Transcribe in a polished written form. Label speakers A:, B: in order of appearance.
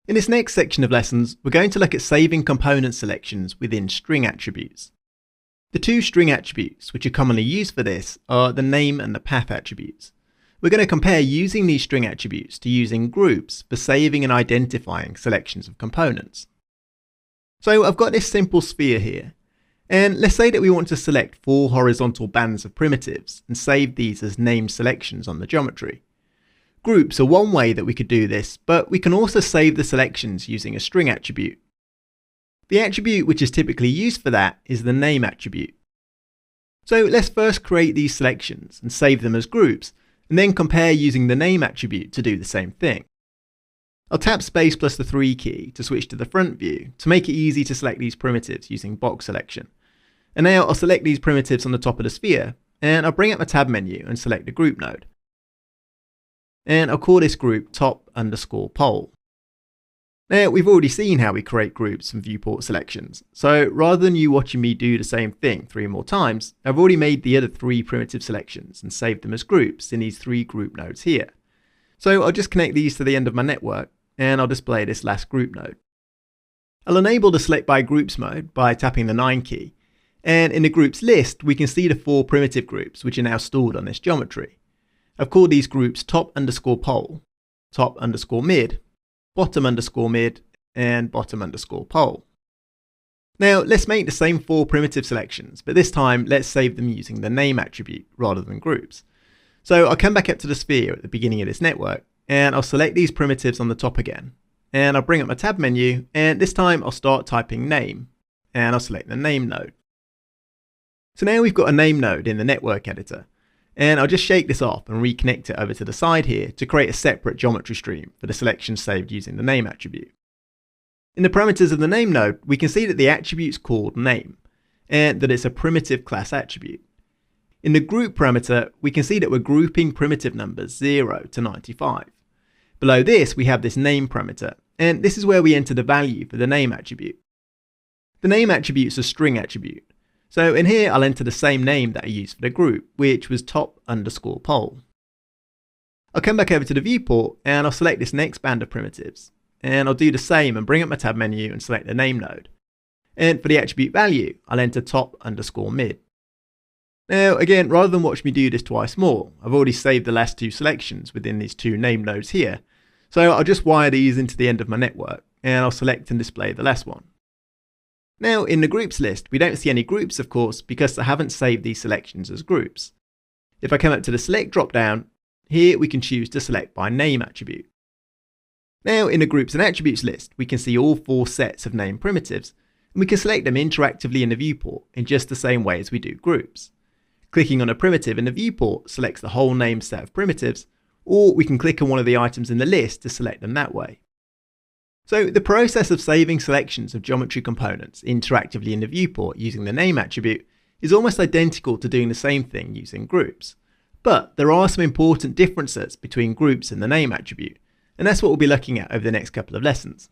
A: In this next section of lessons, we're going to look at saving component selections within string attributes. The two string attributes which are commonly used for this are the name and the path attributes. We're going to compare using these string attributes to using groups for saving and identifying selections of components. So I've got this simple sphere here, and let's say that we want to select 4 horizontal bands of primitives and save these as named selections on the geometry. Groups are one way that we could do this, but we can also save the selections using a string attribute. The attribute which is typically used for that is the name attribute. So let's first create these selections and save them as groups, and then compare using the name attribute to do the same thing. I'll tap space plus the 3 key to switch to the front view to make it easy to select these primitives using box selection. And now I'll select these primitives on the top of the sphere, and I'll bring up my tab menu and select the group node. And I'll call this group top_pole. Now we've already seen how we create groups from viewport selections, so rather than you watching me do the same thing 3 more times, I've already made the other 3 primitive selections and saved them as groups in these 3 group nodes here. So I'll just connect these to the end of my network, and I'll display this last group node. I'll enable the select by groups mode by tapping the 9 key, and in the groups list we can see the 4 primitive groups which are now stored on this geometry. I've called these groups top_pole, top_mid, bottom_mid, and bottom_pole. Now let's make the same 4 primitive selections, but this time let's save them using the name attribute rather than groups. So I'll come back up to the sphere at the beginning of this network, and I'll select these primitives on the top again, and I'll bring up my tab menu, and this time I'll start typing name, and I'll select the name node. So now we've got a name node in the network editor, and I'll just shake this off and reconnect it over to the side here to create a separate geometry stream for the selections saved using the name attribute. In the parameters of the name node, we can see that the attribute is called name, and that it's a primitive class attribute. In the group parameter, we can see that we're grouping primitive numbers 0 to 95. Below this, we have this name parameter, and this is where we enter the value for the name attribute. The name attribute is a string attribute. So in here, I'll enter the same name that I used for the group, which was top_pole. I'll come back over to the viewport, and I'll select this next band of primitives. And I'll do the same and bring up my tab menu and select the name node. And for the attribute value, I'll enter top_mid. Now again, rather than watch me do this twice more, I've already saved the last 2 selections within these 2 name nodes here. So I'll just wire these into the end of my network, and I'll select and display the last one. Now in the groups list, we don't see any groups of course because I haven't saved these selections as groups. If I come up to the select drop down, here we can choose to select by name attribute. Now in the groups and attributes list, we can see all 4 sets of name primitives, and we can select them interactively in the viewport in just the same way as we do groups. Clicking on a primitive in the viewport selects the whole name set of primitives, or we can click on one of the items in the list to select them that way. So the process of saving selections of geometry components interactively in the viewport using the name attribute is almost identical to doing the same thing using groups. But there are some important differences between groups and the name attribute, and that's what we'll be looking at over the next couple of lessons.